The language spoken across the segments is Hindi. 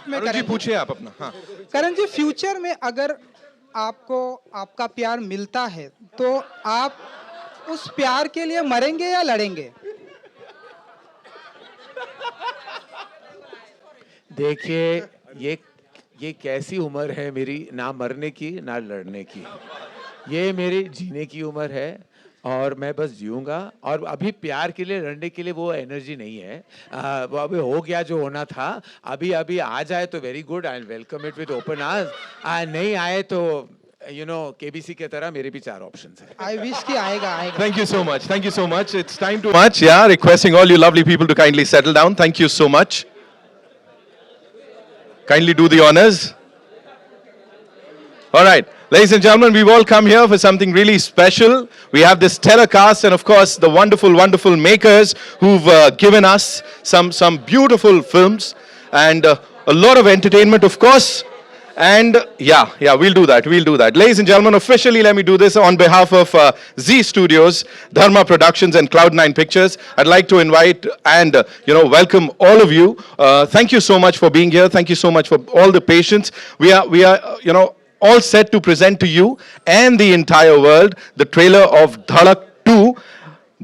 में अरुण जी पूछिए आप अपना। हाँ, करण जी, फ्यूचर में अगर आपको आपका प्यार मिलता है तो आप उस प्यार के लिए मरेंगे या लड़ेंगे? देखिए, ये ये कैसी उम्र है मेरी, ना मरने की ना लड़ने की। ये मेरी जीने की उम्र है और मैं बस जीऊँगा। और अभी प्यार के लिए लड़ने के लिए वो एनर्जी नहीं है। वो अभी हो गया जो होना था। अभी अभी आ जाए तो very good, I will welcome it with open arms. नहीं आए तो यू नो केबीसी की तरह मेरे भी 4 ऑप्शंस हैं। आई विश कि आएगा आएगा। thank you so much. Thank you so much. It's time to much. Yeah, requesting all you lovely people to kindly settle down. Thank you so much. Kindly do the honors. All right, ladies and gentlemen, we've all come here for something really special. We have this stellar cast and, of course, the wonderful, wonderful makers who've given us some beautiful films and a lot of entertainment, of course. And yeah, we'll do that. We'll do that. Ladies and gentlemen, officially, let me do this on behalf of Z Studios, Dharma Productions, and Cloud9 Pictures. I'd like to invite and welcome all of you. Thank you so much for being here. Thank you so much for all the patience. We are all set to present to you and the entire world the trailer of Dhadak 2.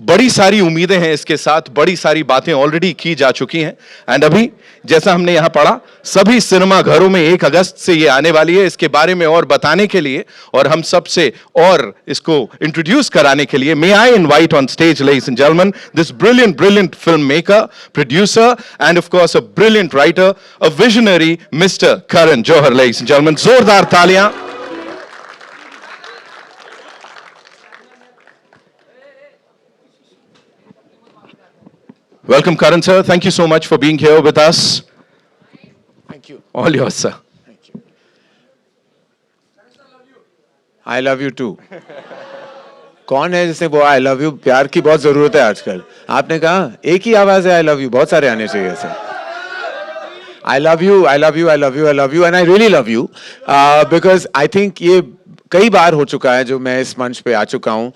बड़ी सारी उम्मीदें हैं इसके साथ, बड़ी सारी बातें ऑलरेडी की जा चुकी हैं एंड अभी जैसा हमने यहां पढ़ा सभी सिनेमा घरों में 1 अगस्त से ये आने वाली है। इसके बारे में और बताने के लिए और हम सबसे और इसको इंट्रोड्यूस कराने के लिए may I invite on stage ladies and gentlemen this brilliant film maker, producer and of course a brilliant writer, a visionary mister Karan Johar. Ladies and gentlemen, जोरदार तालियां। Welcome, Karan sir. Thank you so much for being here with us. Thank you. All yours, sir. Thank you. I love you too. कौन है जिसने वो आई लव यू? प्यार की बहुत जरूरत है आजकल। आपने कहा एक ही आवाज है आई लव यू, बहुत सारे आने चाहिए ऐसे। I love you, I love you, I love you, I love you, and I really love you because I think ये कई बार हो चुका है जो मैं इस मंच पे आ चुका हूँ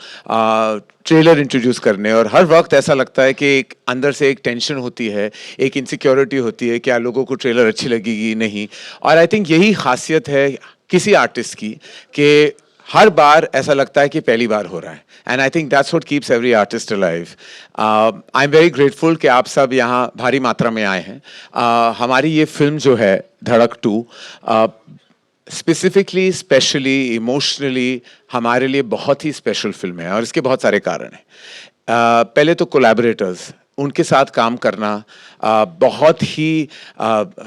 ट्रेलर इंट्रोड्यूस करने, और हर वक्त ऐसा लगता है कि एक अंदर से एक टेंशन होती है, एक इनसिक्योरिटी होती है, क्या लोगों को ट्रेलर अच्छी लगेगी नहीं। और आई थिंक यही खासियत है किसी आर्टिस्ट की कि हर बार ऐसा लगता है कि पहली बार हो रहा है, and I think that's what keeps every artist alive. I am very grateful कि आप सब यहाँ भारी मात्रा में आए हैं। हमारी ये फिल्म जो है धड़क 2 स्पेसिफिकली, स्पेशली, इमोशनली हमारे लिए बहुत ही स्पेशल फिल्म है और इसके बहुत सारे कारण हैं। पहले तो कोलैबोरेटर्स, उनके साथ काम करना बहुत ही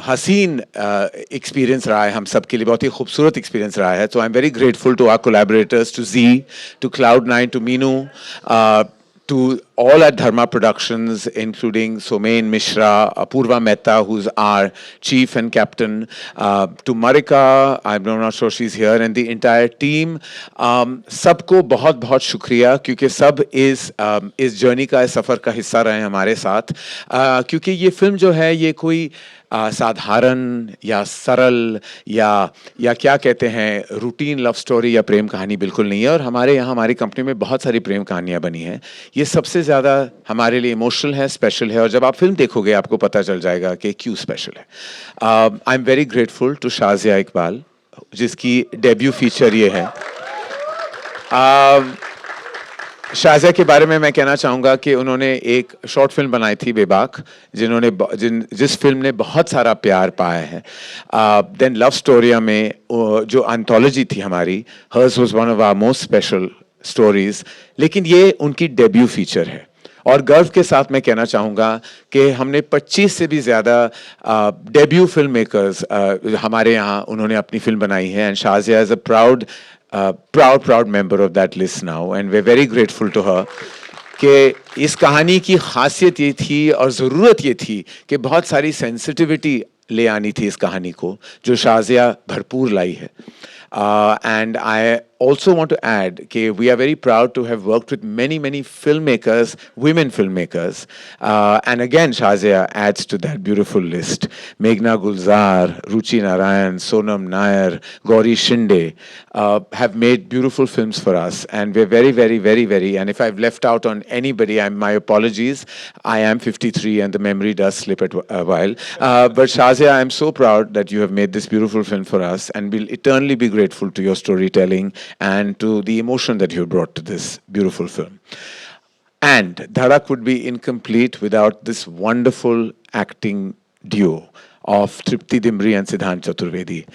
हसीन एक्सपीरियंस रहा है हम सब के लिए, बहुत ही खूबसूरत एक्सपीरियंस रहा है। तो I am very grateful to our collaborators, to Zee, to Cloud9, to Meenu, to all at Dharma Productions, including Somain Mishra, Apurva Mehta, who's our chief and captain, to Marika, I'm not sure she's here, and the entire team. सबको बहुत बहुत शुक्रिया क्योंकि सब इस जर्नी का, इस सफ़र का हिस्सा रहे हमारे साथ, क्योंकि ये फिल्म जो है ये कोई साधारण या सरल या क्या कहते हैं रूटीन लव स्टोरी या प्रेम कहानी बिल्कुल नहीं है। और हमारे यहाँ हमारी कंपनी में बहुत सारी प्रेम कहानियाँ बनी हैं। ये सबसे ज़्यादा हमारे लिए इमोशनल है, स्पेशल है, और जब आप फिल्म देखोगे आपको पता चल जाएगा कि क्यों स्पेशल है। I am very grateful to Shazia Iqbal जिसकी डेब्यू फीचर ये है। शाज़िया के बारे में मैं कहना चाहूँगा कि उन्होंने एक शॉर्ट फिल्म बनाई थी बेबाक, जिस फिल्म ने बहुत सारा प्यार पाया है। देन लव स्टोरिया में जो एंथोलॉजी थी हमारी, hers was one of our most special stories, लेकिन ये उनकी डेब्यू फीचर है। और गर्व के साथ मैं कहना चाहूँगा कि हमने 25 से भी ज़्यादा डेब्यू फिल्म मेकर्स हमारे यहाँ उन्होंने अपनी फिल्म बनाई है, and Shazia is a proud member of that list now, and we're very grateful to her कि इस कहानी की खासियत ये थी और ज़रूरत ये थी कि बहुत सारी सेंसिटिविटी ले आनी थी इस कहानी को, जो शाज़िया भरपूर लाई है। And I also want to add that we are very proud to have worked with many filmmakers, women filmmakers, and again Shazia adds to that beautiful list. Meghna Gulzar, Ruchi Narayan, Sonam Nair, Gauri Shinde have made beautiful films for us, and we're very, and if I've left out on anybody, my apologies. I am 53 and the memory does slip at a while. But Shazia, I'm so proud that you have made this beautiful film for us, and we'll eternally be grateful to your storytelling and to the emotion that you brought to this beautiful film. And Dhadak would be incomplete without this wonderful acting duo of Tripti Dimri and Siddhant Chaturvedi.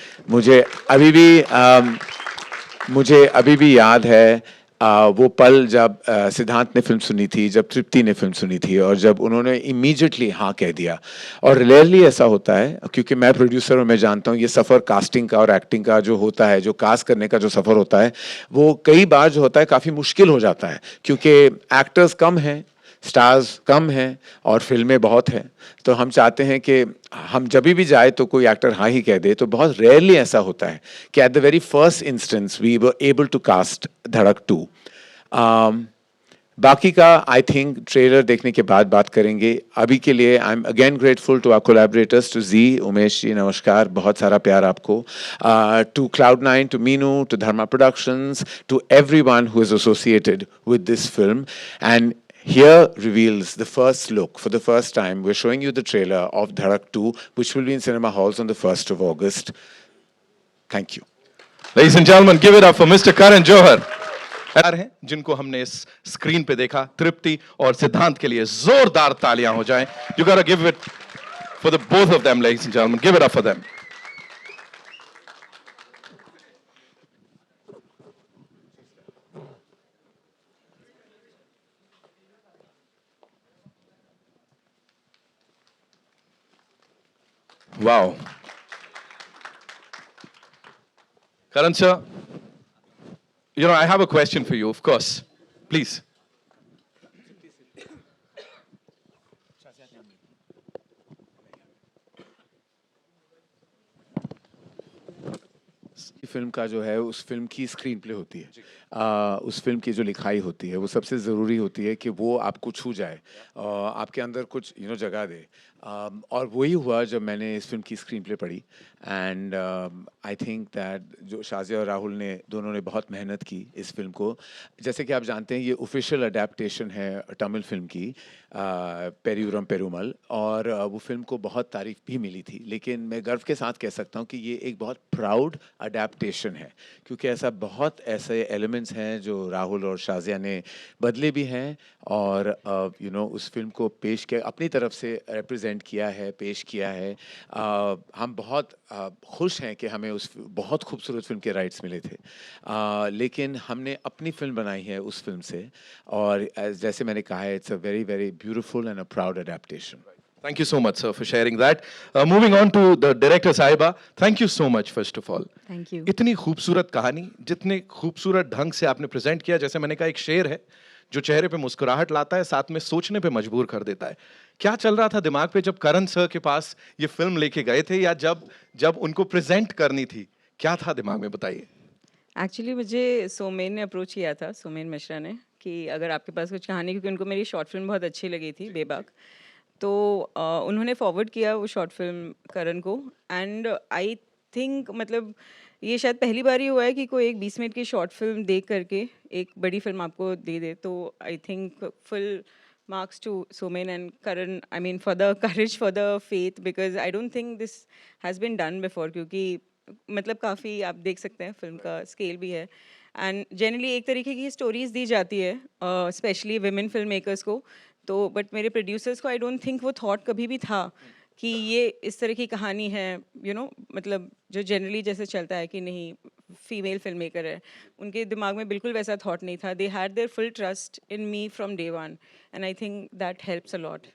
मुझे अभी भी याद है वो पल जब सिद्धांत ने फिल्म सुनी थी, जब तृप्ति ने फिल्म सुनी थी और जब उन्होंने इमीडिएटली हाँ कह दिया. और रेयरली ऐसा होता है, क्योंकि मैं प्रोड्यूसर और मैं जानता हूँ ये सफ़र कास्टिंग का और एक्टिंग का जो होता है, जो कास्ट करने का जो सफ़र होता है, वो कई बार जो होता है काफ़ी मुश्किल हो जाता है, क्योंकि एक्टर्स कम हैं, स्टार्स कम हैं और फिल्में बहुत हैं. तो हम चाहते हैं कि हम जब भी जाए तो कोई एक्टर हाँ ही कह दे. तो बहुत रेयरली ऐसा होता है कि at the very first instance we were able to cast Dhadak 2. बाकी का आई थिंक ट्रेलर देखने के बाद बात करेंगे. अभी के लिए I am again grateful to our collaborators, to जी, उमेश जी नमस्कार, बहुत सारा प्यार आपको, to Cloud9, to Meenu, to Dharma productions, to everyone who is associated with this film. And here reveals the first look. For the first time, we're showing you the trailer of Dhadak 2, which will be in cinema halls on the 1st of August. Thank you. Ladies and gentlemen, give it up for Mr. Karan Johar. हैं जिनको हमने इस स्क्रीन पे देखा, तृप्ति और सिद्धांत के लिए जोरदार तालियां हो जाएं. You gotta give it for the both of them, ladies and gentlemen. Give it up for them. Wow. Karan sir, I have a question for you, of course. Please. Film का जो है, उस फिल्म की स्क्रीन प्ले होती है, उस फिल्म की जो लिखाई होती है, वो सबसे ज़रूरी होती है कि वो आपको छू जाए, आपके अंदर कुछ जगह दे. और वही हुआ जब मैंने इस फिल्म की स्क्रीन प्ले पढ़ी. एंड आई थिंक दैट जो शाजिया और राहुल ने दोनों ने बहुत मेहनत की इस फिल्म को. जैसे कि आप जानते हैं, ये ऑफिशियल अडेप्टेशन है तमिल फिल्म की, पेरियूरम पेरुमल, और वो फिल्म को बहुत तारीफ भी मिली थी. लेकिन मैं गर्व के साथ कह सकता हूँ कि ये एक बहुत प्राउड अडेप्टेशन है, क्योंकि बहुत ऐसे एलिमेंट्स हैं जो राहुल और शाजिया ने बदले भी हैं, और उस फिल्म को पेश किया, अपनी तरफ से रिप्रेजेंट किया है, पेश किया है. हम बहुत खुश हैं कि हमें उस बहुत खूबसूरत फिल्म के राइट्स मिले थे, लेकिन हमने अपनी फिल्म बनाई है उस फिल्म से, और जैसे मैंने कहा है, it's a very very beautiful and a proud adaptation. Thank you so much, sir, for sharing that. Moving on to the director Sahiba. Thank you so much, first of all. Thank you. इतनी खूबसूरत कहानी, जितने खूबसूरत ढंग से आपने प्रेजेंट किया. जैसे मैंने कहा, एक शेर है जो चेहरे पे मुस्कुराहट लाता है, साथ में सोचने पे मजबूर कर देता है. क्या चल रहा था दिमाग पे जब करण सर के पास ये फिल्म लेके गए थे, या जब उनको प्रेजेंट करनी थी, क्या था दिमाग में, बताइए. एक्चुअली मुझे सोमेन ने अप्रोच किया था, सोमेन मिश्रा ने, कि अगर आपके पास कुछ कहानी, क्योंकि उनको मेरी शॉर्ट फिल्म बहुत अच्छी लगी थी, बेबाक, तो उन्होंने फॉरवर्ड किया वो शॉर्ट फिल्म करण को. एंड आई थिंक मतलब ये शायद पहली बार ही हुआ है कि कोई एक 20 मिनट की शॉर्ट फिल्म देख करके एक बड़ी फिल्म आपको दे दे. तो I think full marks to Somen and Karan, I mean for the courage, for the faith, because I don't think this has been done before, क्योंकि मतलब काफ़ी आप देख सकते हैं फिल्म का स्केल भी है. एंड जनरली एक तरीके की स्टोरीज दी जाती है स्पेशली विमेन फिल्म मेकर्स को, तो बट मेरे प्रोड्यूसर्स को आई डोंट थिंक वो थॉट कभी भी था कि ये इस तरह की कहानी है, मतलब जो जनरली जैसे चलता है कि नहीं फीमेल फिल्म मेकर है, उनके दिमाग में बिल्कुल वैसा थॉट नहीं था. They had there full trust in me from day one, and I think that helps a lot.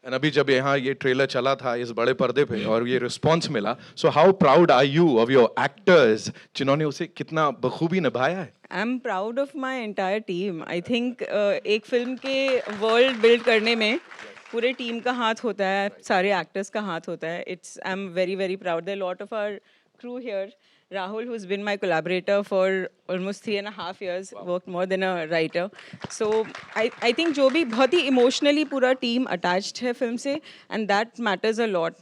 And अभी जब यहाँ ये ट्रेलर चला था इस बड़े पर्दे पे और ये रिस्पॉन्स मिला, so how proud are you of your actors जिन्होंने उसे कितना बखूबी निभाया है? I am proud of my entire team. I think एक फिल्म के वर्ल्ड बिल्ड करने में पूरे टीम का हाथ होता है, सारे एक्टर्स का हाथ होता है. I am very very proud. There lot of our crew here. Rahul, who's been my collaborator for almost 3.5 years, worked more than a writer. So I think जो भी बहुत ही emotionally पूरा team attached है film से, and that matters a lot.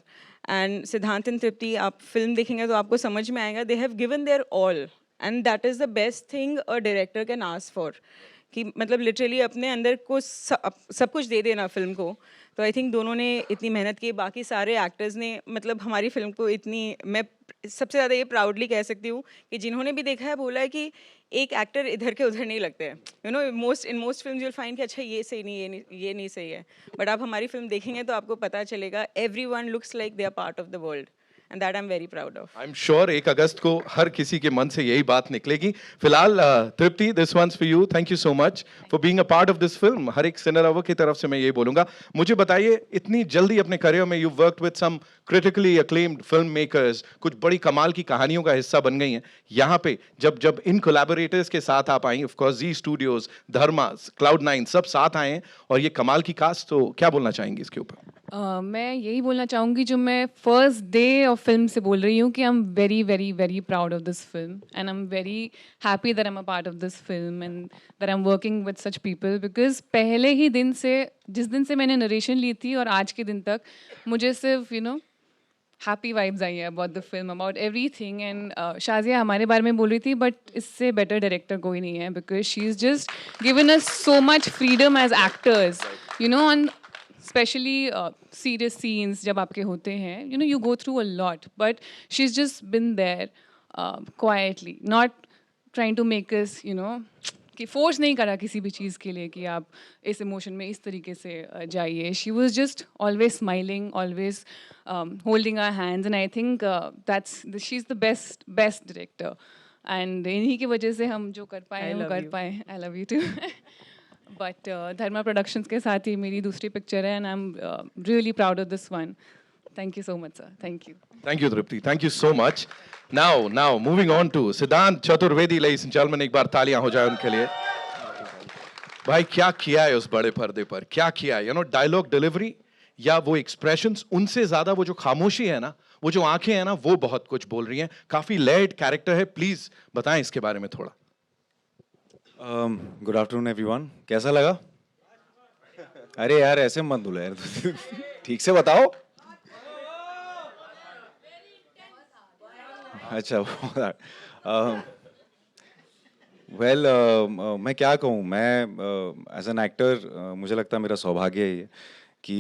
And सिद्धांत and तृप्ति, आप film देखेंगे तो आपको समझ में आएगा, they have given their all, and that is the best thing a director can ask for. कि मतलब लिटरली अपने अंदर को सब कुछ दे देना फिल्म को. तो आई थिंक दोनों ने इतनी मेहनत की, बाकी सारे एक्टर्स ने मतलब हमारी फिल्म को इतनी, मैं सबसे ज़्यादा ये प्राउडली कह सकती हूँ कि जिन्होंने भी देखा है बोला है कि एक एक्टर इधर के उधर नहीं लगते हैं. You know, in most film you'll find कि अच्छा ये सही नहीं, ये नहीं सही है. बट आप हमारी फिल्म देखेंगे तो आपको पता चलेगा everyone looks like they are part of the world. And that I'm very proud of. I'm sure 1 अगस्त को हर किसी के मन से यही बात निकलेगी. फिलहाल तृप्ति, this one's for you. Thank you so much for being a part of this film. हर एक सिनेलवर की तरफ से मैं ये बोलूंगा. मुझे बताइए, इतनी जल्दी अपने करियर में you worked with some critically acclaimed filmmakers, कुछ बड़ी कमाल की कहानियों का हिस्सा बन गई हैं. यहाँ पे जब इन कोलैबोरेटर्स के साथ आप आई, of course, Zee Studios, Dharma, Cloud9 सब साथ आए हैं और ये कमाल की कास्ट, तो क्या बोलना चाहेंगी इसके ऊपर? मैं यही बोलना चाहूँगी जो मैं फर्स्ट डे ऑफ फिल्म से बोल रही हूँ कि आई am very very very proud of this film and I am very happy that I am a part of this film and that I am working with such people, because पहले ही दिन से, जिस दिन से मैंने नरेशन ली थी और आज के दिन तक, मुझे सिर्फ हैप्पी वाइब्स आई है about the film, about everything. And Shazia हमारे बारे में बोल रही थी, बट इससे बेटर डायरेक्टर कोई नहीं है, because she is just given us so much freedom as actors, on especially serious scenes जब आपके होते हैं, you go through a lot, but she's just been there quietly, not trying to make us, कि force नहीं करा किसी भी चीज़ के लिए कि आप इस emotion में इस तरीके से जाइए. She was just always smiling, always holding our hands, and I think she's the best director. And इन्हीं की वजह से हम जो कर पाए वो कर पाए. I love you too. But Dharma productions के साथ ही मेरी दूसरी पिक्चर है and I am really proud of this one. Thank you so much sir. Thank you Tripti, thank you so much. Now moving on to Siddhant Chaturvedi. Ladies and gentleman, एक बार तालियां हो जाए उनके लिए. भाई क्या किया है उस बड़े पर्दे पर, क्या किया है. डायलॉग डिलीवरी या वो एक्सप्रेशंस, उनसे ज्यादा वो जो खामोशी है ना, वो जो आंखें हैं ना, वो बहुत कुछ बोल रही हैं. काफी लेयर्ड कैरेक्टर है. प्लीज बताएं इसके बारे में थोड़ा. Good afternoon everyone. कैसा लगा? अरे यार ऐसे मत बोलो यार. ठीक से बताओ. अच्छा. वेल मैं क्या कहूँ. मैं एज एन एक्टर मुझे लगता है मेरा सौभाग्य है ये कि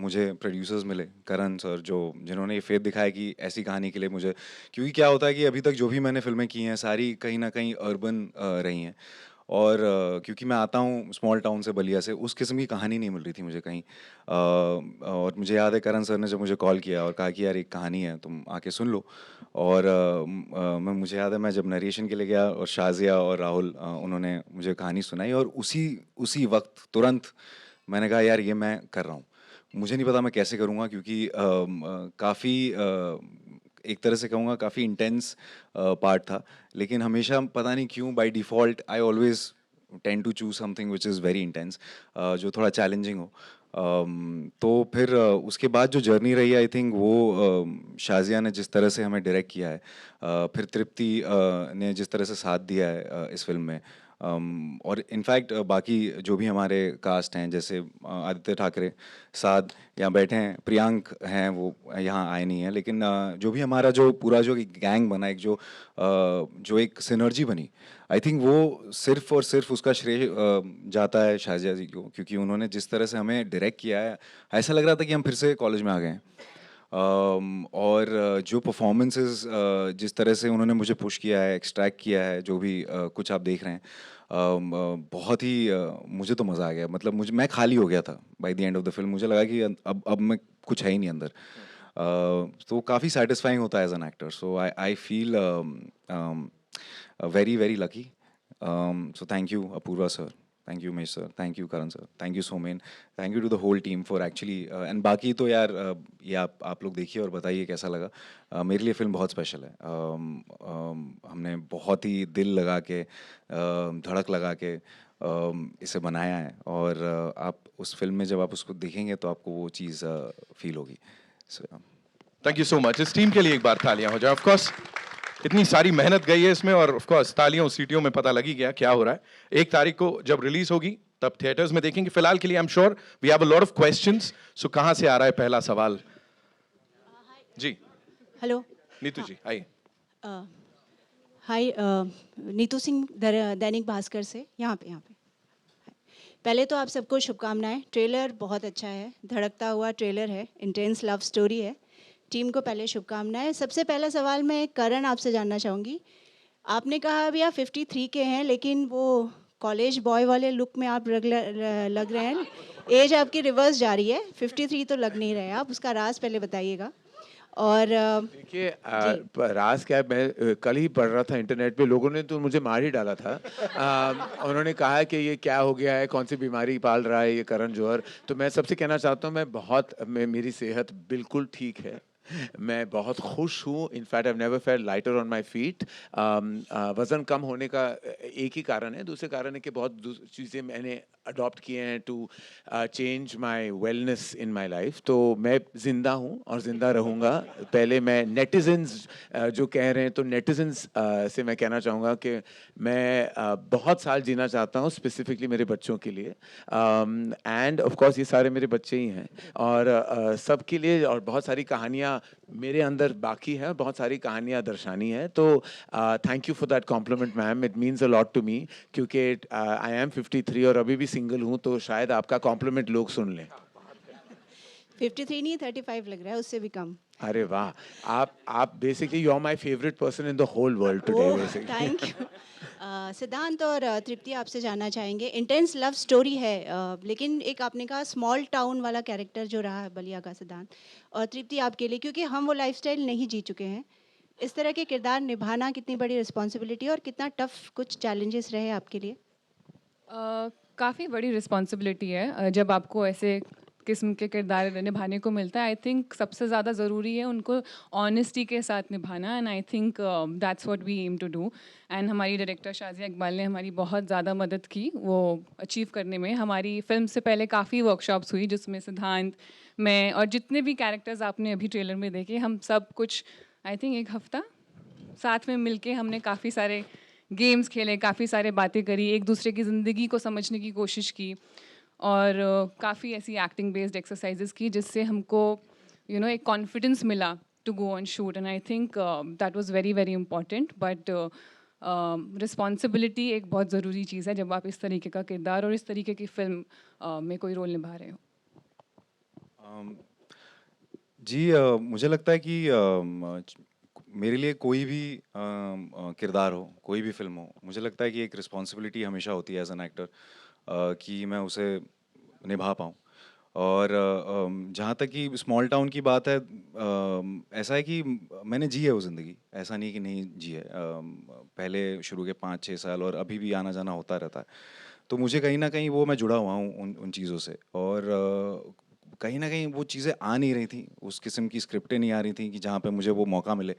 मुझे प्रोड्यूसर्स मिले, करण सर, जिन्होंने ये फेथ दिखाया कि ऐसी कहानी के लिए मुझे, क्योंकि क्या होता है कि अभी तक जो भी मैंने फिल्में की हैं सारी कहीं ना कहीं अर्बन रही हैं, और क्योंकि मैं आता हूँ स्मॉल टाउन से, बलिया से, उस किस्म की कहानी नहीं मिल रही थी मुझे कहीं. और मुझे याद है करण सर ने जब मुझे कॉल किया और कहा कि यार एक कहानी है, तुम आके सुन लो. और मुझे याद है मैं जब नरेशन के लिए गया और शाजिया और राहुल उन्होंने मुझे कहानी सुनाई, और उसी वक्त तुरंत मैंने कहा यार ये मैं कर रहा हूँ. मुझे नहीं पता मैं कैसे करूँगा, क्योंकि काफ़ी एक तरह से कहूँगा काफ़ी इंटेंस पार्ट था, लेकिन हमेशा पता नहीं क्यों by default I always tend to choose something which is very intense, जो थोड़ा चैलेंजिंग हो. तो फिर उसके बाद जो जर्नी रही, आई थिंक वो शाजिया ने जिस तरह से हमें डायरेक्ट किया है, फिर तृप्ति ने जिस तरह से साथ दिया है इस फिल्म में, और इनफैक्ट बाकी जो भी हमारे कास्ट हैं, जैसे आदित्य ठाकरे साथ यहाँ बैठे हैं, प्रियांक हैं, वो यहाँ आए नहीं हैं, लेकिन जो भी हमारा जो पूरा जो गैंग बना, एक जो एक सिनर्जी बनी, आई थिंक वो सिर्फ और सिर्फ उसका श्रेय जाता है शाजिया जी को, क्योंकि उन्होंने जिस तरह से हमें डायरेक्ट किया है, ऐसा लग रहा था कि हम फिर से कॉलेज में आ गए हैं. और जो परफॉर्मेंसेस जिस तरह से उन्होंने मुझे पुश किया है, एक्सट्रैक्ट किया है, जो भी कुछ आप देख रहे हैं, बहुत ही मुझे तो मज़ा आ गया. मतलब मैं खाली हो गया था by the end of the film. मुझे लगा कि अब मैं कुछ है ही नहीं अंदर. तो काफ़ी सेटिस्फाइंग होता है as an actor. So I feel very very lucky. So thank you Apoorva sir, thank you Mahesh sir, thank you Karan sir, thank you Somen, thank you to the whole team for actually. And बाकी तो यार ये आप लोग देखिए और बताइए कैसा लगा. मेरे लिए फ़िल्म बहुत स्पेशल है. हमने बहुत ही दिल लगा के, धड़क लगा के इसे बनाया है, और आप उस फिल्म में जब आप उसको देखेंगे तो आपको वो चीज़ फील होगी. So, thank you so much. इस टीम के लिए एक बार तालियां हो जाए। ऑफ कोर्स इतनी सारी मेहनत गई है इसमें, और ऑफ कोर्स तालियों सीटियों में पता लगी गया क्या हो रहा है। 1 तारीख को जब रिलीज होगी तब थिएटर्स में देखेंगे। फिलहाल के लिए I am sure we have a lot of questions. So कहां से आ रहा है पहला सवाल? जी हेलो। नीतू जी आइए। हाय, नीतू सिंह दैनिक भास्कर से, यहाँ पे पहले तो आप सबको शुभकामनाएं। ट्रेलर बहुत अच्छा है, धड़कता हुआ ट्रेलर है, इंटेंस लव स्टोरी है। टीम को पहले शुभकामनाएं। सबसे पहला सवाल मैं करण आपसे जानना चाहूँगी। आपने कहा अभी आप 53 के हैं, लेकिन वो कॉलेज बॉय वाले लुक में आप लग रहे हैं। एज आपकी रिवर्स जा रही है, 53 तो लग नहीं रहे आप। उसका राज पहले बताइएगा। और देखिए, राज क्या है, मैं कल ही पढ़ रहा था इंटरनेट पे, लोगों ने तो मुझे मार ही डाला था। उन्होंने कहा कि ये क्या हो गया है, कौन सी बीमारी पाल रहा है ये करण जौहर। तो मैं सबसे कहना चाहता हूँ, मेरी सेहत बिल्कुल ठीक है, मैं बहुत खुश हूँ। In fact I never felt lighter on my feet. वज़न कम होने का एक ही कारण है, दूसरे कारण है कि बहुत चीज़ें मैंने अडॉप्ट किए हैं to change my wellness in my life. तो मैं ज़िंदा हूँ और ज़िंदा रहूँगा। पहले मैं नेटिजन्स जो कह रहे हैं, तो नेटिजन्स से मैं कहना चाहूँगा कि मैं बहुत साल जीना चाहता हूँ, स्पेसिफिकली मेरे बच्चों के लिए। एंड ऑफ कोर्स ये सारे मेरे बच्चे ही हैं, और सबके लिए, और बहुत सारी कहानियाँ मेरे अंदर बाकी है, बहुत सारी कहानियाँ दर्शानी है। तो thank you for that compliment ma'am, it means a lot to me, क्योंकि आई एम 53 और अभी भी सिंगल हूँ, तो शायद आपका कॉम्प्लीमेंट लोग सुन लें। 53 नहीं, 35 लग रहा है, उससे भी कम। अरे वाह, आप basically you are my favourite person in the whole world today basically. Thank you. Siddhant और तृप्ति आपसे जानना चाहेंगे। इंटेंस लव स्टोरी है, लेकिन एक आपने कहा स्मॉल टाउन वाला कैरेक्टर जो रहा है बलिया का, सिद्धांत और तृप्ति आपके लिए, क्योंकि हम वो लाइफस्टाइल नहीं जी चुके हैं, इस तरह के किरदार निभाना कितनी बड़ी रिस्पॉन्सिबिलिटी और कितना टफ कुछ चैलेंजेस रहे आपके लिए? काफ़ी बड़ी रिस्पॉन्सिबिलिटी है जब आपको ऐसे किस्म के किरदार निभाने को मिलता है। आई थिंक सबसे ज़्यादा ज़रूरी है उनको ऑनेस्टी के साथ निभाना, and I think that's what we aim to do. And हमारी डायरेक्टर शाजिया इकबाल ने हमारी बहुत ज़्यादा मदद की वो अचीव करने में। हमारी फिल्म से पहले काफ़ी वर्कशॉप्स हुई, जिसमें सिद्धांत, मैं और जितने भी कैरेक्टर्स आपने अभी ट्रेलर में देखे, हम सब कुछ आई थिंक 1 हफ्ता साथ में मिलके हमने काफ़ी सारे गेम्स खेले, काफ़ी सारे बातें करी, एक दूसरे की ज़िंदगी को समझने की कोशिश की, और काफ़ी ऐसी एक्टिंग बेस्ड एक्सरसाइजेस की, जिससे हमको एक कॉन्फिडेंस मिला to go on shoot. And I think that was very very important. But responsibility एक बहुत ज़रूरी चीज़ है जब आप इस तरीके का किरदार और इस तरीके की फिल्म में कोई रोल निभा रहे हो। जी, मुझे लगता है कि मेरे लिए कोई भी किरदार हो, कोई भी फ़िल्म हो, मुझे लगता है कि एक रिस्पॉन्सिबिलिटी हमेशा होती है एज़ एन एक्टर, कि मैं उसे निभा पाऊँ। और जहाँ तक कि स्मॉल टाउन की बात है, ऐसा है कि मैंने जी है वो ज़िंदगी, ऐसा नहीं कि नहीं जी है। पहले शुरू के 5-6 साल और अभी भी आना-जाना होता रहता है। तो मुझे कहीं न कहीं वो मैं जुड़ा हुआ हूँ उन चीज़ों से, और कहीं न कहीं वो चीज़ें आ नहीं रही थी, उस किस्म की स्क्रिप्टें नहीं आ रही थी कि जहाँ पे मुझे वो मौका मिले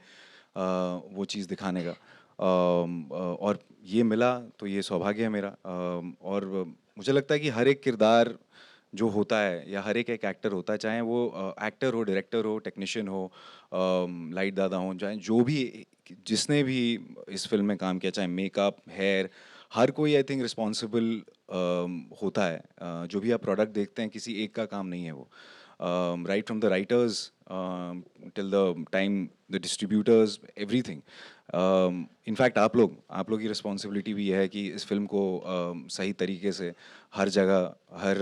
वो चीज़ दिखाने का। और ये मिला तो ये सौभाग्य है मेरा। और मुझे लगता है कि हर एक किरदार जो होता है, या हर एक एक्टर होता है, चाहे वो एक्टर हो, डायरेक्टर हो, टेक्नीशियन हो, लाइट दादा हों, चाहे जो भी, जिसने भी इस फ़िल्म में काम किया, चाहे मेकअप, हेयर, हर कोई आई थिंक रिस्पॉन्सिबल होता है। जो भी आप प्रोडक्ट देखते हैं, किसी एक का काम नहीं है वो। Right from the writers till the time the distributors, everything. In fact आप लोग की रिस्पॉन्सिबिलिटी भी है कि इस फिल्म को सही तरीके से हर जगह, हर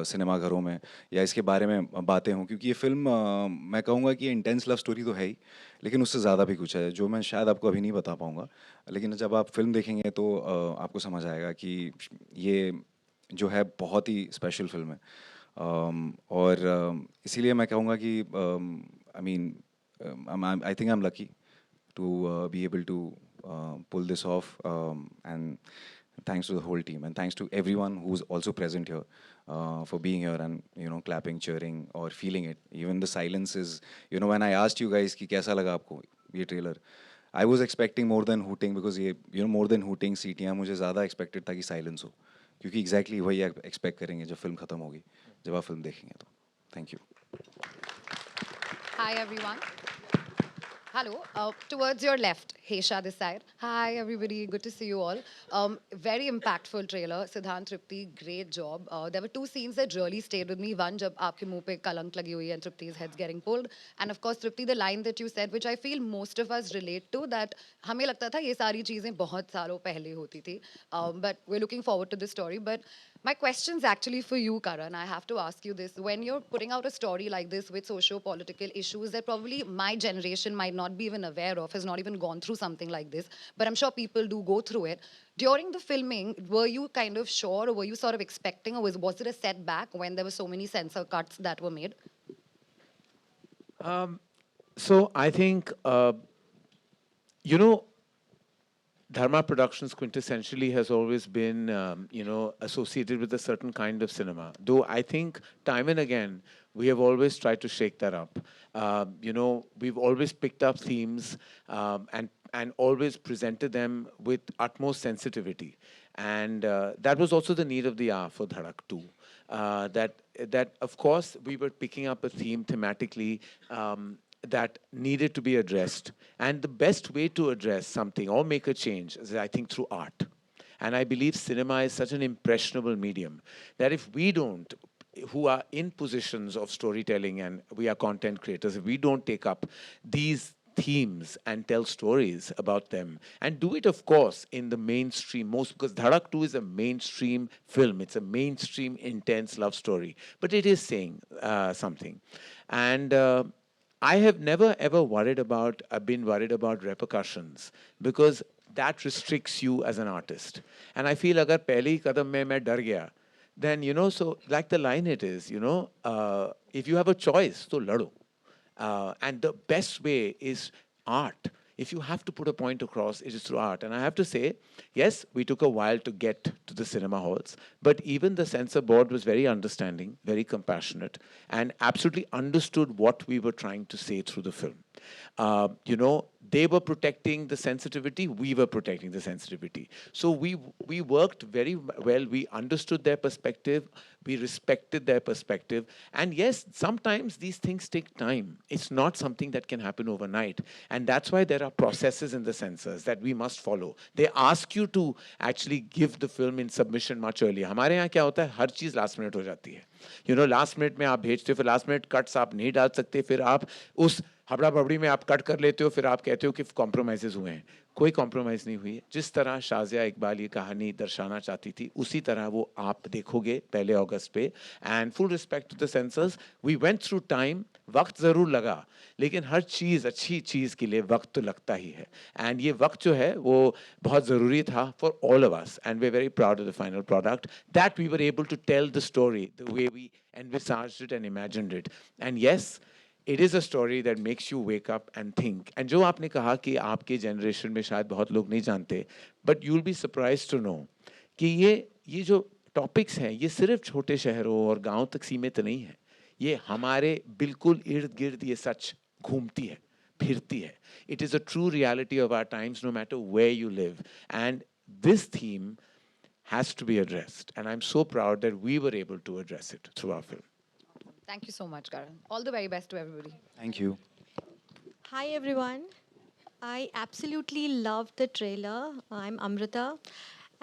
सिनेमा घरों में या इसके बारे में बातें हों, क्योंकि ये फिल्म मैं कहूँगा कि इंटेंस लव स्टोरी तो है ही, लेकिन उससे ज़्यादा भी कुछ है जो मैं शायद आपको अभी नहीं बता पाऊँगा। लेकिन जब आप फिल्म देखेंगे तो आपको समझ आएगा कि ये जो है बहुत ही स्पेशल फिल्म है। और इसीलिए मैं कहूँगा कि I mean I think I am lucky to be able to pull this off, and thanks to the whole team, and thanks to everyone who's also present here for being here and clapping, cheering or feeling it. Even the silence is, when I asked you guys कि कैसा लगा आपको ये trailer, I was expecting more than hooting, because ये more than hooting सीटियाँ, मुझे ज़्यादा expected था कि साइलेंस हो, क्योंकि exactly वही एक्सपेक्ट करेंगे जब फिल्म ख़त्म होगी, जब आप फिल्म देखेंगे तो। Thank you. Hi, everyone. Hello. Towards your left, Hesha this side. Hi, everybody. Good to see you all. Very impactful trailer. Siddhant Tripti, great job. There were two scenes that really stayed with me. One, jab aapke muh pe kalank lagi hui and Tripti's head's getting pulled. And of course, Tripti, the line that you said, which I feel most of us relate to, that हमें लगता था ये सारी चीजें बहुत सालों पहले होती थी. But we're looking forward to this story. But my question's actually for you, Karan. I have to ask you this. When you're putting out a story like this with socio-political issues that probably my generation might not be even aware of, has not even gone through something like this, but I'm sure people do go through it. During the filming, were you kind of sure, or were you sort of expecting, or was it a setback when there were so many censor cuts that were made? So I think, you know, Dharma Productions quintessentially has always been, associated with a certain kind of cinema. Though I think time and again, we have always tried to shake that up. We've always picked up themes and always presented them with utmost sensitivity. And that was also the need of the hour for Dhadak 2. That of course, we were picking up a theme thematically, that needed to be addressed. And the best way to address something or make a change is, I think, through art. And I believe cinema is such an impressionable medium that if we don't, who are in positions of storytelling and we are content creators, if we don't take up these themes and tell stories about them and do it, of course, in the mainstream most, because Dhadak 2 is a mainstream film. It's a mainstream intense love story, but it is saying something. And I have never ever been worried about repercussions, because that restricts you as an artist. And I feel agar pehli kadam mein main dar gaya, then, so like the line it is, if you have a choice, to lado. And the best way is art. If you have to put a point across, it is through art. And I have to say, yes, we took a while to get to the cinema halls, but even the censor board was very understanding, very compassionate, and absolutely understood what we were trying to say through the film. They were protecting the sensitivity, we were protecting the sensitivity. So we worked very well, we understood their perspective, we respected their perspective. And yes, sometimes these things take time. It's not something that can happen overnight. And that's why there are processes in the censors that we must follow. They ask you to actually give the film in submission much earlier. हमारे यहाँ क्या होता है, हर चीज़ last minute हो जाती है. Last minute में आप भेजते हो, फिर last minute cuts आप नहीं डाल सकते, फिर आप उस हबड़ा बबड़ी में आप कट कर लेते हो, फिर आप कहते हो कि कॉम्प्रोमाइजेज हुए हैं. कोई कॉम्प्रोमाइज़ नहीं हुई है. जिस तरह शाज़िया इकबाल ये कहानी दर्शाना चाहती थी, उसी तरह वो आप देखोगे 1 अगस्त पे. And full respect to the censors, we went through time. वक्त ज़रूर लगा, लेकिन हर चीज़, अच्छी चीज़ के लिए वक्त तो लगता ही है. एंड ये वक्त जो है वो बहुत ज़रूरी था for all of us. And we are very proud of the final product that we were able to tell the story the way we envisaged it and imagined it. And yes, it is a story that makes you wake up and think. And जो आपने कहा कि आपके generation में शायद बहुत लोग नहीं जानते, but you'll be surprised to know कि ये जो topics हैं, ये सिर्फ छोटे शहरों और गांव तक सीमित नहीं है. ये हमारे बिल्कुल इर्द गिर्द ये सच घूमती है, फिरती है. It is a true reality of our times, no matter where you live. And this theme has to be addressed. And I'm so proud that we were able to address it through our film. Thank you so much, Karan. All the very best to everybody. Thank you. Hi everyone. I absolutely loved the trailer. I'm Amrita,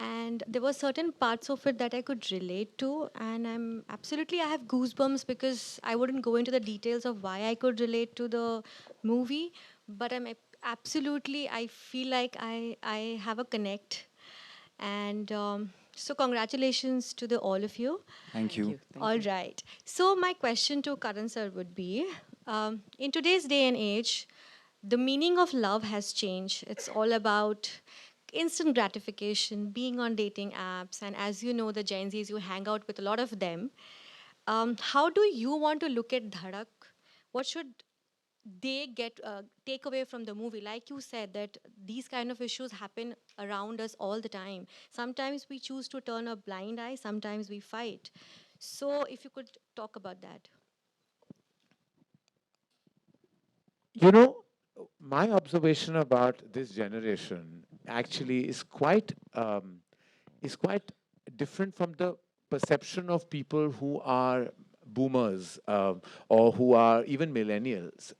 and there were certain parts of it that I could relate to, and I have goosebumps because I wouldn't go into the details of why I could relate to the movie, but I feel like I have a connect, and so congratulations to all of you. Thank you. All right. So my question to Karan sir would be, in today's day and age, the meaning of love has changed. It's all about instant gratification, being on dating apps, and as you know, the Gen Zs, you hang out with a lot of them. How do you want to look at Dhadak? What should they take away from the movie? Like you said, that these kind of issues happen around us all the time. Sometimes we choose to turn a blind eye, sometimes we fight. So if you could talk about that. My observation about this generation actually is quite different from the perception of people who are boomers or who are even millennials,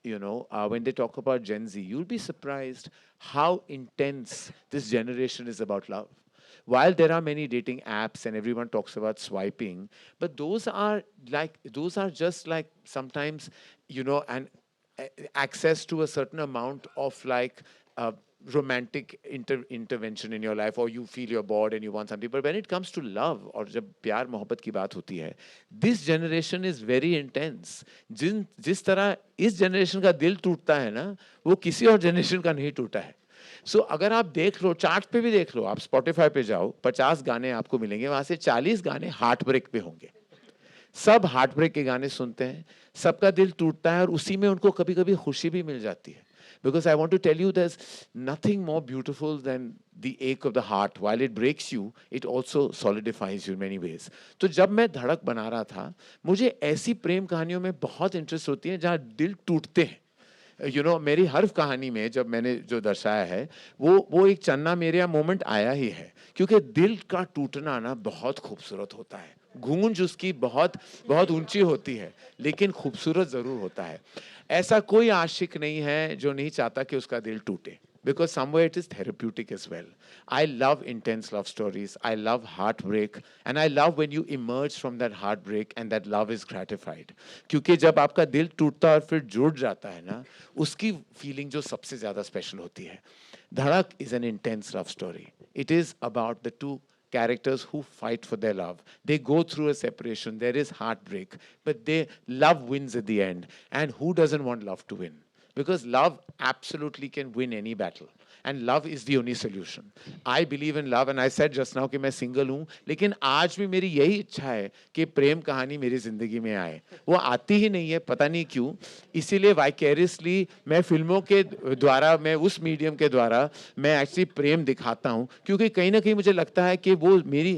when they talk about Gen Z, you'll be surprised how intense this generation is about love. While there are many dating apps and everyone talks about swiping, but those are just like sometimes, an access to a certain amount of like romantic intervention in your life, or you feel you're bored and you want something. But when it comes to love, और जब प्यार मोहब्बत की बात होती है, this generation is very intense. जिस तरह इस generation का दिल टूटता है ना, वो किसी और generation का नहीं टूटा है. So अगर आप देख लो, चार्ट पे भी देख लो, आप Spotify पे जाओ, 50 गाने आपको मिलेंगे, वहां से 40 गाने हार्ट ब्रेक पे होंगे. सब हार्ट ब्रेक के गाने सुनते हैं, सबका दिल टूटता है और उसी में उनको कभी-कभी खुशी भी मिल जाती है. Because I want to tell you, there's nothing more beautiful than the ache of the heart. While it breaks you, it also solidifies you in many ways. तो जब मैं धड़क बना रहा था, मुझे ऐसी प्रेम कहानियों में बहुत इंटरेस्ट होती है जहाँ दिल टूटते हैं. मेरी हर कहानी में जब मैंने जो दर्शाया है, वो एक चन्ना मेरे मोमेंट आया ही है, क्योंकि दिल का टूटना ना बहुत खूबसूरत होता है. गूंज उसकी बहुत बहुत ऊंची होती है, लेकिन खूबसूरत जरूर होता है. ऐसा कोई आशिक नहीं है जो नहीं चाहता कि उसका दिल टूटे, because somewhere it is therapeutic as well. I love intense love stories. I love heartbreak, and I love when you emerge from that heartbreak and that love is gratified. क्योंकि जब आपका दिल टूटता और फिर जुड़ जाता है ना, उसकी फीलिंग जो सबसे ज्यादा स्पेशल होती है. धड़क is an intense love story. It is about the two characters who fight for their love. They go through a separation, there is heartbreak, but love wins at the end. And who doesn't want love to win? Because love absolutely can win any battle. And love is the only solution. I believe in love, and I said just now कि मैं single हूँ, लेकिन आज भी मेरी यही इच्छा है कि प्रेम कहानी मेरी जिंदगी में आए. वो आती ही नहीं है, पता नहीं क्यों. इसीलिए वाइकेरियसली मैं फिल्मों के द्वारा, मैं उस मीडियम के द्वारा मैं एक्चुअली प्रेम दिखाता हूँ, क्योंकि कहीं ना कहीं मुझे लगता है कि वो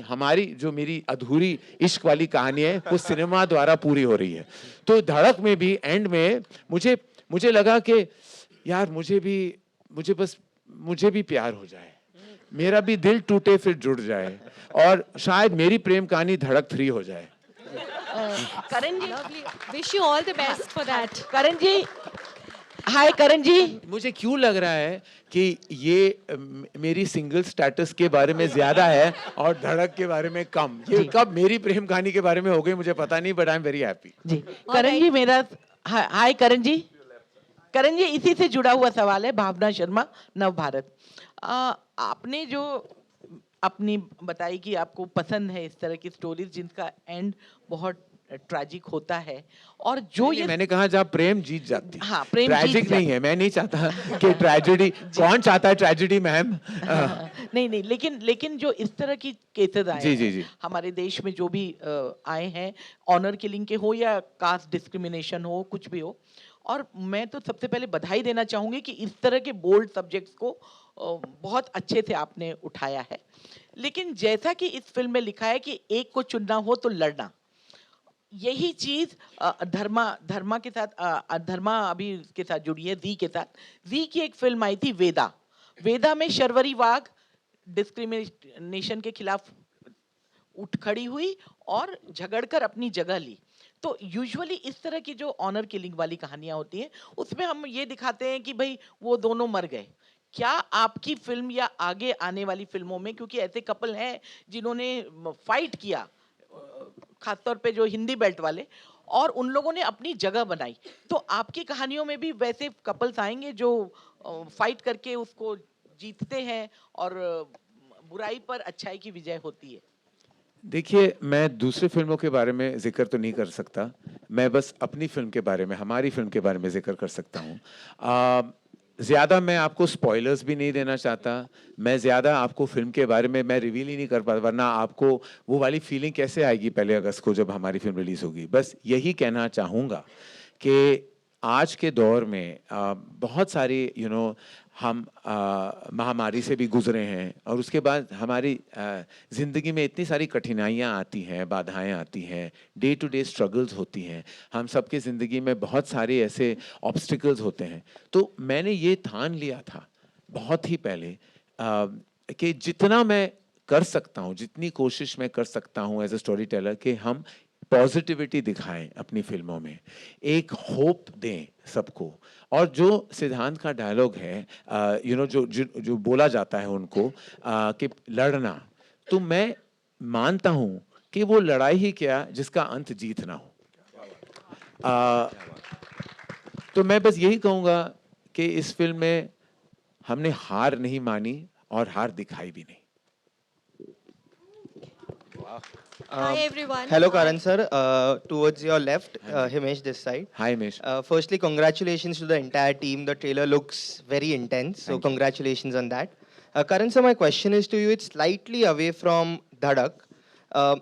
हमारी जो मेरी अधूरी इश्क वाली कहानी है, वो सिनेमा द्वारा पूरी हो रही है. तो धड़क में भी एंड में मुझे लगा कि यार मुझे भी प्यार हो जाए, मेरा भी दिल टूटे फिर जुड़ जाए, और शायद मेरी प्रेम कहानी धड़क 3 हो जाए. करण जी, Wish you all the best for that. करण जी, हाय करण जी. मुझे क्यों लग रहा है कि ये मेरी सिंगल स्टेटस के बारे में ज्यादा है और धड़क के बारे में कम. ये कब मेरी प्रेम कहानी के बारे में हो गई मुझे पता नहीं, but I am very happy. Ji Karan ji, मेरा हाय करण जी. करण जी, इसी से जुड़ा हुआ सवाल है. भावना शर्मा, नव भारत. आपने जो अपनी बताई कि आपको पसंद है इस तरह की स्टोरीज जिनका एंड बहुत ट्रैजिक होता है, और जो ये मैंने कहा जब प्रेम जीत जाती है. हाँ, प्रेम ट्रैजिक नहीं है. मैं नहीं चाहता कि ट्रेजेडी, कौन चाहता है ट्रेजेडी मैम? नहीं, लेकिन जो इस तरह की केसेस आए जी. हमारे देश में, जो भी आए हैं, ऑनर किलिंग के हो या कास्ट डिस्क्रिमिनेशन हो, कुछ भी हो, और मैं तो सबसे पहले बधाई देना चाहूंगी कि इस तरह के बोल्ड सब्जेक्ट्स को बहुत अच्छे से आपने उठाया है. लेकिन जैसा कि इस फिल्म में लिखा है कि एक को चुनना हो तो लड़ना, यही चीज धर्मा के साथ, धर्मा अभी के साथ जुड़ी है, जी के साथ. जी की एक फिल्म आई थी वेदा में शर्वरी वाघ डिस्क्रिमिनेशन के खिलाफ उठ खड़ी हुई और झगड़कर अपनी जगह ली. तो यूजुअली इस तरह की जो ऑनर किलिंग वाली कहानियां होती हैं, उसमें हम ये दिखाते हैं कि भाई वो दोनों मर गए. क्या आपकी फिल्म या आगे आने वाली फिल्मों में, क्योंकि ऐसे कपल हैं जिन्होंने फाइट किया, खासतौर पे जो हिंदी बेल्ट वाले, और उन लोगों ने अपनी जगह बनाई, तो आपकी कहानियों में भी वैसे कपल्स आएंगे जो फाइट करके उसको जीतते हैं और बुराई पर अच्छाई की विजय होती है? देखिए, मैं दूसरे फिल्मों के बारे में जिक्र तो नहीं कर सकता. मैं बस अपनी फिल्म के बारे में, हमारी फिल्म के बारे में जिक्र कर सकता हूँ. ज़्यादा मैं आपको स्पॉयलर्स भी नहीं देना चाहता. मैं ज़्यादा आपको फिल्म के बारे में मैं रिवील ही नहीं कर पाता, वरना आपको वो वाली फीलिंग कैसे आएगी पहले अगस्त को जब हमारी फिल्म रिलीज़ होगी. बस यही कहना चाहूँगा कि आज के दौर में बहुत सारी हम महामारी से भी गुजरे हैं, और उसके बाद हमारी ज़िंदगी में इतनी सारी कठिनाइयाँ आती हैं, बाधाएं आती हैं, डे टू डे स्ट्रगल्स होती हैं. हम सबके ज़िंदगी में बहुत सारे ऐसे ऑब्स्टिकल्स होते हैं. तो मैंने ये ठान लिया था बहुत ही पहले कि जितना मैं कर सकता हूँ, जितनी कोशिश मैं कर सकता हूँ एज ए स्टोरी टेलर, कि हम पॉजिटिविटी दिखाएं अपनी फिल्मों में, एक होप दें सबको। और जो सिद्धांत का डायलॉग है, यू नो, जो बोला जाता है उनको, कि लड़ना, तो मैं मानता हूं कि वो लड़ाई ही क्या जिसका अंत जीत ना हो। तो मैं बस यही कहूंगा कि इस फिल्म में हमने हार नहीं मानी और हार दिखाई भी नहीं। Hi everyone. Hello, Karan sir. Towards your left, Himesh this side. Hi, Himesh. Firstly, congratulations to the entire team. The trailer looks very intense, so Thank you. congratulations on that. Karan sir, my question is to you. It's slightly away from Dhadak.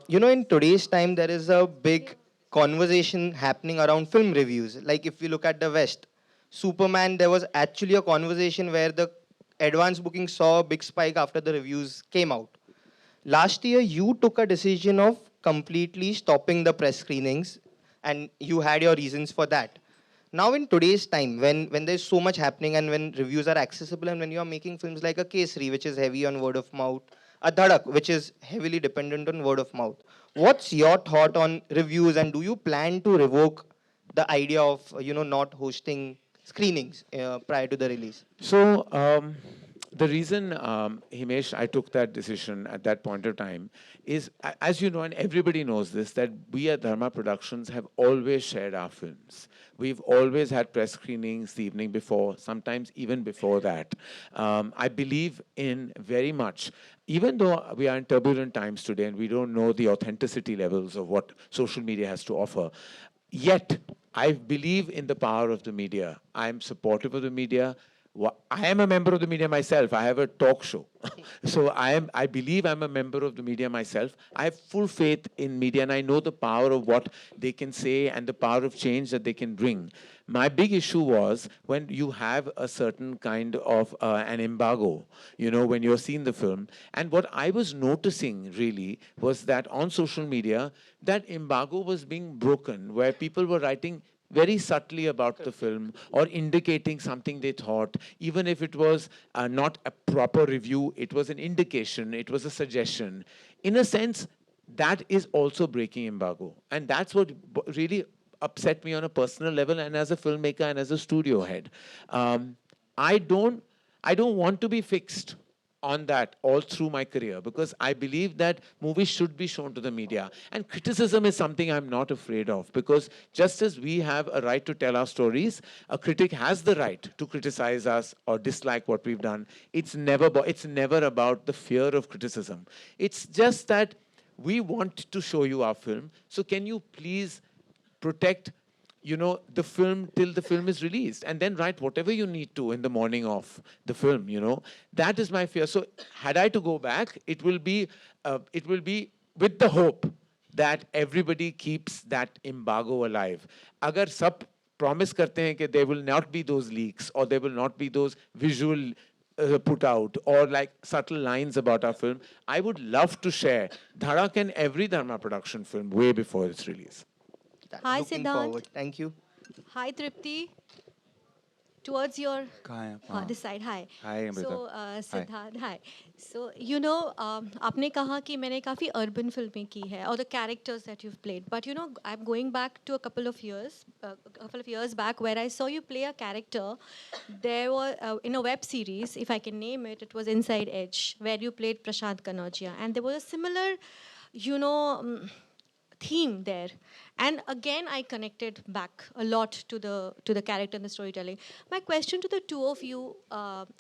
You know, in today's time, there is a big conversation happening around film reviews. Like if you look at the West, Superman, there was actually a conversation where the advance booking saw a big spike after the reviews came out. Last year, you took a decision of completely stopping the press screenings, and you had your reasons for that. Now, in today's time, when there's so much happening and when reviews are accessible, and when you are making films like a Kesari, which is heavy on word of mouth, a Dhadak, which is heavily dependent on word of mouth, what's your thought on reviews, and do you plan to revoke the idea of not hosting screenings prior to the release? So, the reason, Himesh, I took that decision at that point of time is, as you know, and everybody knows this, that we at Dharma Productions have always shared our films. We've always had press screenings the evening before, sometimes even before that. I believe in very much, even though we are in turbulent times today and we don't know the authenticity levels of what social media has to offer, yet I believe in the power of the media. I'm supportive of the media. I am a member of the media myself. I have a talk show. So I believe I'm a member of the media myself. I have full faith in media, and I know the power of what they can say and the power of change that they can bring. My big issue was when you have a certain kind of an embargo, you know, when you're seeing the film. And what I was noticing really was that on social media, that embargo was being broken, where people were writing very subtly about the film or indicating something they thought, even if it was not a proper review, it was an indication, it was a suggestion. In a sense, that is also breaking embargo. And that's what really upset me on a personal level and as a filmmaker and as a studio head. I don't want to be fixed on that all through my career, because I believe that movies should be shown to the media. And criticism is something I'm not afraid of, because just as we have a right to tell our stories, a critic has the right to criticize us or dislike what we've done. It's never about the fear of criticism. It's just that we want to show you our film, so can you please protect, you know, the film till the film is released, and then write whatever you need to in the morning of the film, you know. That is my fear. So had I to go back, it will be with the hope that everybody keeps that embargo alive. Agar sab promise karte hain कि there will not be those leaks or there will not be those visual put out or like subtle lines about our film, I would love to share Dhadak and every Dharma production film way before its release. Hi, Looking Siddhant. forward. Thank you. Hi, Tripti. Towards your कहाँ है आप? this side. Hi. Hi, Amrita. So, Hi. Siddhant, hi. So, you know, आपने कहा कि मैंने काफ़ी urban फिल्में की है, or the characters that you've played. But you know, I'm going back to a couple of years back, where I saw you play a character. There was in a web series, if I can name it, it was Inside Edge, where you played Prashant Kanodia, and there was a similar, you know, theme there. And again, I connected back a lot to the character and the storytelling. My question to the two of you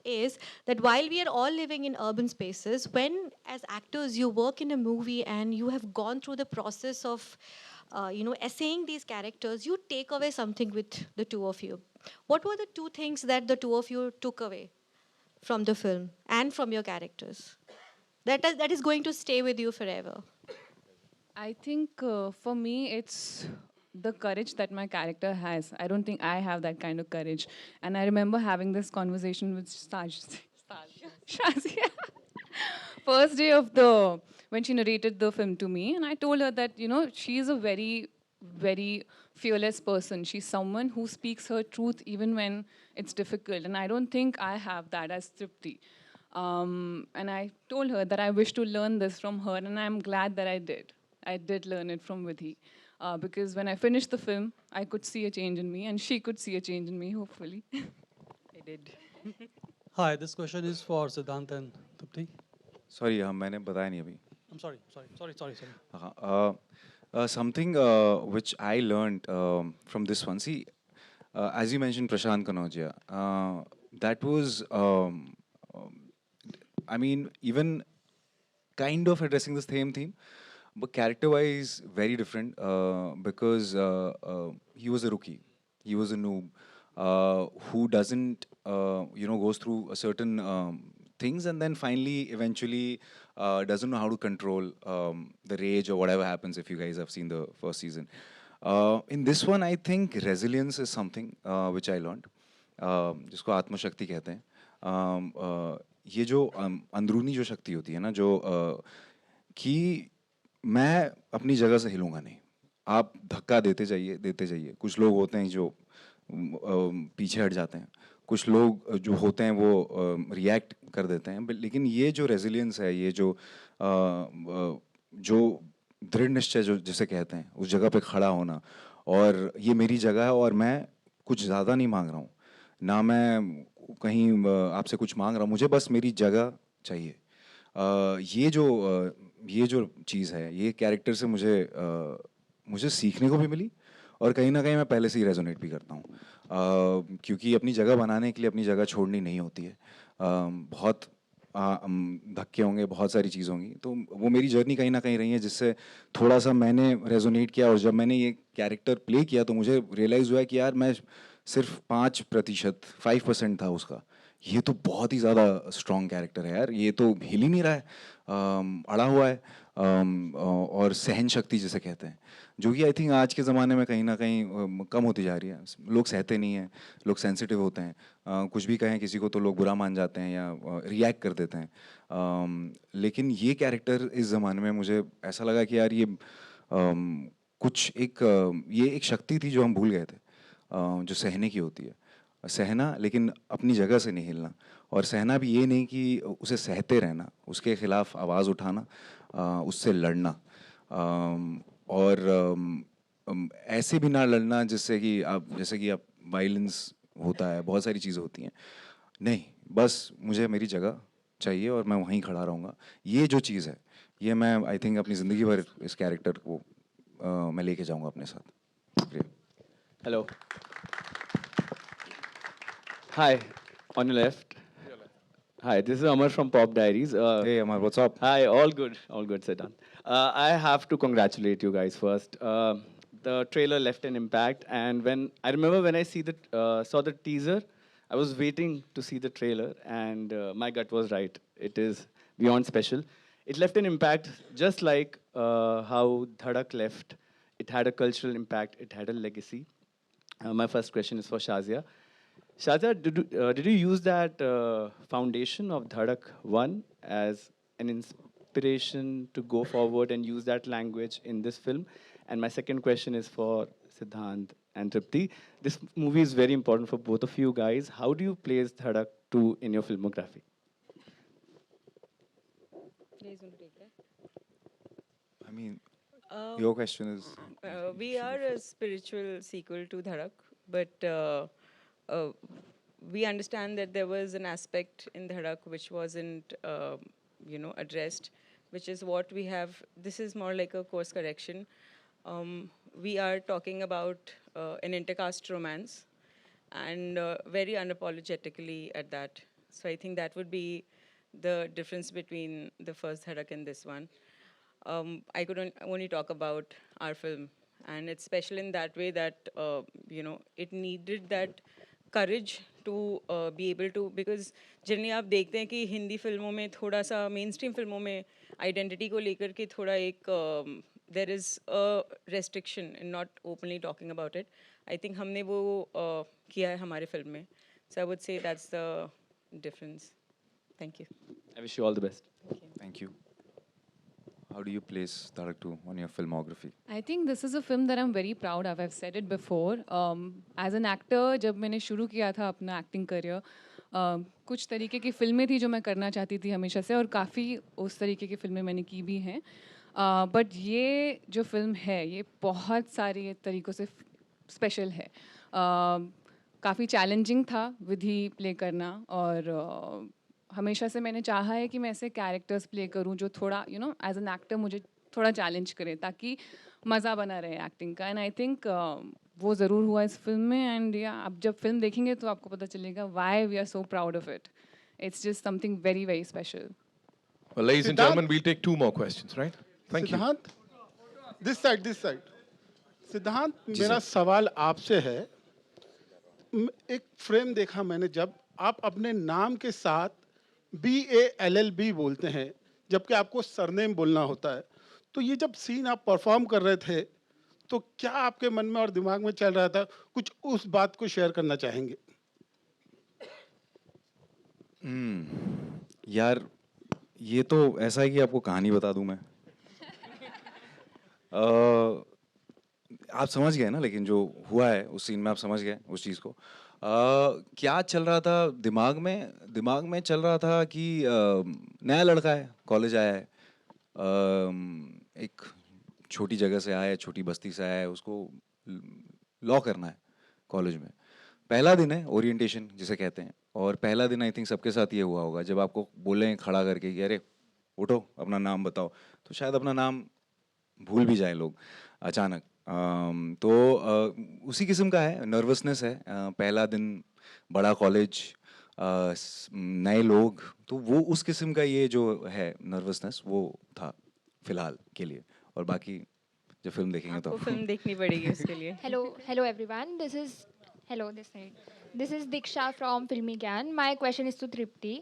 is that while we are all living in urban spaces, when as actors you work in a movie and you have gone through the process of you know, essaying these characters, you take away something with the two of you. What were the two things that the two of you took away from the film and from your characters that is going to stay with you forever? I think for me, it's the courage that my character has. I don't think I have that kind of courage. And I remember having this conversation with Shazia. First day of when she narrated the film to me, and I told her that, you know, she is a very, very fearless person. She's someone who speaks her truth even when it's difficult. And I don't think I have that as Tripti. And I told her that I wish to learn this from her, and I'm glad that I did. I did learn it from Vidhi. because when I finished the film, I could see a change in me, and she could see a change in me, hopefully. I did. Hi, this question is for Siddhant and Trupti. Sorry मैंने बताया नहीं अभी. I'm sorry, sorry. Something which I learned from this one. See, as you mentioned, Prashant Kanodia, that was, I mean, even kind of addressing the same theme, but character-wise, very different because he was a rookie, he was a noob who doesn't, goes through a certain things and then finally, eventually, doesn't know how to control the rage or whatever happens if you guys have seen the first season. In this one, I think resilience is something which I learned, जिसको आत्मशक्ति कहते हैं. ये जो अंदरूनी जो शक्ति होती है ना, जो कि मैं अपनी जगह से हिलूंगा नहीं, आप धक्का देते जाइए. कुछ लोग होते हैं जो पीछे हट जाते हैं, कुछ लोग जो होते हैं वो रिएक्ट कर देते हैं, लेकिन ये जो रेजिलियंस है, ये जो दृढ़ निश्चय जो जिसे कहते हैं, उस जगह पे खड़ा होना, और ये मेरी जगह है और मैं कुछ ज़्यादा नहीं मांग रहा हूँ, ना मैं कहीं आपसे कुछ मांग रहा हूँ, मुझे बस मेरी जगह चाहिए. ये जो चीज़ है, ये कैरेक्टर से मुझे सीखने को भी मिली और कहीं ना कहीं मैं पहले से ही रेजोनेट भी करता हूँ, क्योंकि अपनी जगह बनाने के लिए अपनी जगह छोड़नी नहीं होती है. बहुत धक्के होंगे, बहुत सारी चीज़ होंगी, तो वो मेरी जर्नी कहीं ना कहीं रही है जिससे थोड़ा सा मैंने रेजोनेट किया. और जब मैंने ये कैरेक्टर प्ले किया तो मुझे रियलाइज़ हुआ कि यार मैं सिर्फ 5% था उसका. ये तो बहुत ही ज़्यादा स्ट्रॉन्ग कैरेक्टर है यार, ये तो हिल ही नहीं रहा है, अड़ा हुआ है, और सहन शक्ति जिसे कहते हैं, जो कि आई थिंक आज के ज़माने में कहीं ना कहीं कम होती जा रही है. लोग सहते नहीं हैं, लोग सेंसिटिव होते हैं, कुछ भी कहें किसी को तो लोग बुरा मान जाते हैं या रिएक्ट कर देते हैं. लेकिन ये कैरेक्टर इस ज़माने में मुझे ऐसा लगा कि यार ये ये एक शक्ति थी जो हम भूल गए थे, जो सहने की होती है. सहना, लेकिन अपनी जगह से नहीं हिलना. और सहना भी ये नहीं कि उसे सहते रहना, उसके खिलाफ आवाज़ उठाना, उससे लड़ना, और ऐसे भी ना लड़ना जैसे कि आप वायलेंस होता है, बहुत सारी चीज़ें होती हैं. नहीं, बस मुझे मेरी जगह चाहिए और मैं वहीं खड़ा रहूँगा. ये जो चीज़ है, ये मैं आई थिंक अपनी ज़िंदगी भर इस कैरेक्टर को मैं लेके जाऊँगा अपने साथ. शुक्रिया. Hello. Hi, on your left. Hi, this is Amar from Pop Diaries. Hey Amar, what's up? Hi, all good, Siddhant. I have to congratulate you guys first. The trailer left an impact, and I remember when I saw the teaser, I was waiting to see the trailer, and my gut was right. It is beyond special. It left an impact, just like how Dhadak left. It had a cultural impact. It had a legacy. My first question is for Shazia. Shazia, did you use that foundation of Dhadak 1 as an inspiration to go forward and use that language in this film? And my second question is for Siddhant and Tripti. This movie is very important for both of you guys. How do you place Dhadak 2 in your filmography? I mean, your question is... We are a spiritual sequel to Dhadak, but we understand that there was an aspect in Dhadak which wasn't, addressed, which is what we have. This is more like a course correction. We are talking about an intercaste romance, and very unapologetically at that. So I think that would be the difference between the first Dhadak and this one. I could only talk about our film, and it's special in that way that it needed that courage to be able to, because generally आप देखते हैं कि हिंदी फिल्मों में थोड़ा सा मेन स्ट्रीम फिल्मों में आइडेंटिटी को लेकर के थोड़ा एक there is a restriction in not openly talking about it. I think हमने वो किया है हमारे फिल्म में. So I would say that's the difference. Thank you. I wish you all the best. Thank you. How do you place Dhadak 2 on your filmography? I think this is a film that I'm very proud of. I've said it before. As an actor, जब मैंने शुरू किया था अपना acting career, कुछ तरीके की फिल्में थी जो मैं करना चाहती थी हमेशा से, और काफ़ी उस तरीके की फिल्में मैंने की भी हैं. बट ये जो फिल्म है ये बहुत सारे तरीक़ों से स्पेशल है. काफ़ी चैलेंजिंग था विधि प्ले करना और हमेशा से मैंने चाहा है कि मैं ऐसे कैरेक्टर्स प्ले करूं जो थोड़ा एज एन एक्टर मुझे थोड़ा चैलेंज करे ताकि मज़ा बना रहे एक्टिंग का. एंड आई थिंक वो ज़रूर हुआ इस फिल्म में. एंड या आप जब फिल्म देखेंगे तो आपको पता चलेगा why we are so proud of it. It's just something very, very special. Well, ladies and gentlemen, we'll take 2 more questions, right? Thank you. सिद्धांत, this side. सिद्धांत, मेरा सवाल आपसे है. एक फ्रेम देखा मैंने जब आप अपने नाम के साथ BALLB बोलते हैं, जबकि आपको सरनेम बोलना होता है. तो ये जब सीन आप परफॉर्म कर रहे थे, तो क्या आपके मन में और दिमाग में चल रहा था? कुछ उस बात को शेयर करना चाहेंगे? यार ये तो ऐसा है कि आपको कहानी बता दूं मैं. आप समझ गए ना, लेकिन जो हुआ है उस सीन में आप समझ गए उस चीज़ को. क्या चल रहा था दिमाग में चल रहा था कि नया लड़का है, कॉलेज आया है, एक छोटी जगह से आया है, छोटी बस्ती से आया है, उसको लॉ करना है कॉलेज में. पहला दिन है ओरिएंटेशन जिसे कहते हैं, और पहला दिन आई थिंक सबके साथ ये हुआ होगा जब आपको बोलें खड़ा करके कि अरे उठो अपना नाम बताओ, तो शायद अपना नाम भूल भी जाए लोग अचानक. तो उसी किस्म का है, नर्वसनेस है. पहला दिन, बड़ा कॉलेज, नए लोग, तो वो उस किस्म का ये जो है नर्वसनेस वो था फिलहाल के लिए. और बाकी जब फिल्म देखेंगे तो फिल्म देखनी पड़ेगी उसके लिए. Hello everyone. This side. This is Diksha from Filmy Gyan. My question is to Tripti.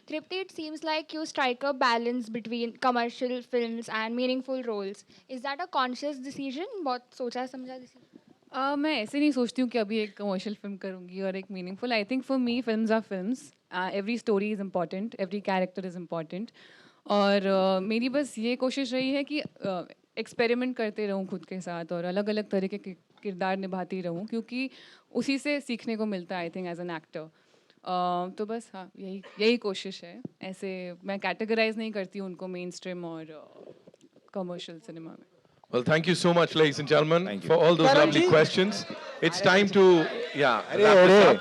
Tripti, it seems like you strike a balance between commercial films and meaningful roles. Is that a conscious decision? बहुत सोचा समझा decision? मैं ऐसे नहीं सोचती हूँ कि अभी एक कमर्शियल फिल्म करूँगी और एक meaningful. I think for me films are films. Every story is important, every character is important. और मेरी बस ये कोशिश रही है कि एक्सपेरिमेंट करते रहूँ खुद के साथ और अलग अलग तरह के किरदार निभाती रहूँ, क्योंकि उसी से सीखने को मिलता है I think as an actor. तो बस हाँ, यही कोशिश है. ऐसे मैं कैटेगराइज नहीं करती हूँ उनको मेन स्ट्रीम और कमर्शियल सिनेमा में. Well, thank you so much, ladies and gentlemen, for all those lovely questions. It's time to wrap this up,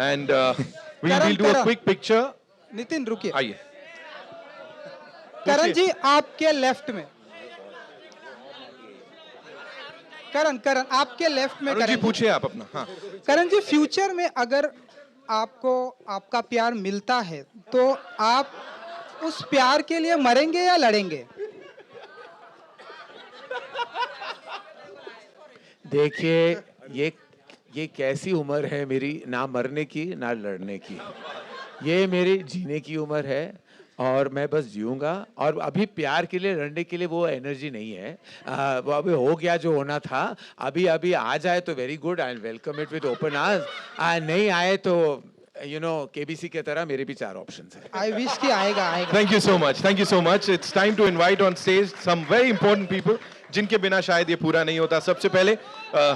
and we'll do a quick picture. Nitin रुकिए. आइए. करण जी आपके लेफ्ट में. करण आपके लेफ्ट में. अरुण जी पूछिए आप अपना. हाँ. करण जी, फ्यूचर में अगर आपको आपका प्यार मिलता है तो आप उस प्यार के लिए मरेंगे या लड़ेंगे? देखिए, ये कैसी उम्र है मेरी, ना मरने की ना लड़ने की. ये मेरी जीने की उम्र है और मैं बस जीऊँगा. और अभी प्यार के लिए लड़ने के लिए वो एनर्जी नहीं है. वो अभी हो गया जो होना था. अभी आ जाए तो very good, I will welcome it with open arms. नहीं आए तो KBC के तरह मेरे भी 4 ऑप्शंस हैं. आई विश कि आएगा. Thank you so much. It's time to invite on stage some very important people जिनके बिना शायद ये पूरा नहीं होता. सबसे पहले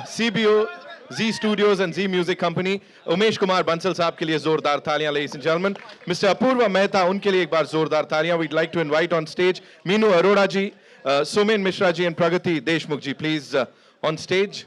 CBO, Z Studios and Z Music Company, Umesh Kumar Bansal साहब के लिए जोरदार तालियां. Ladies and gentlemen, Mr. Apoorva Mehta, उनके लिए एक बार जोरदार तालियां. We'd like to invite on stage Meenu Arora ji, Sumin Mishra ji and Pragati Deshmukh ji, please on stage.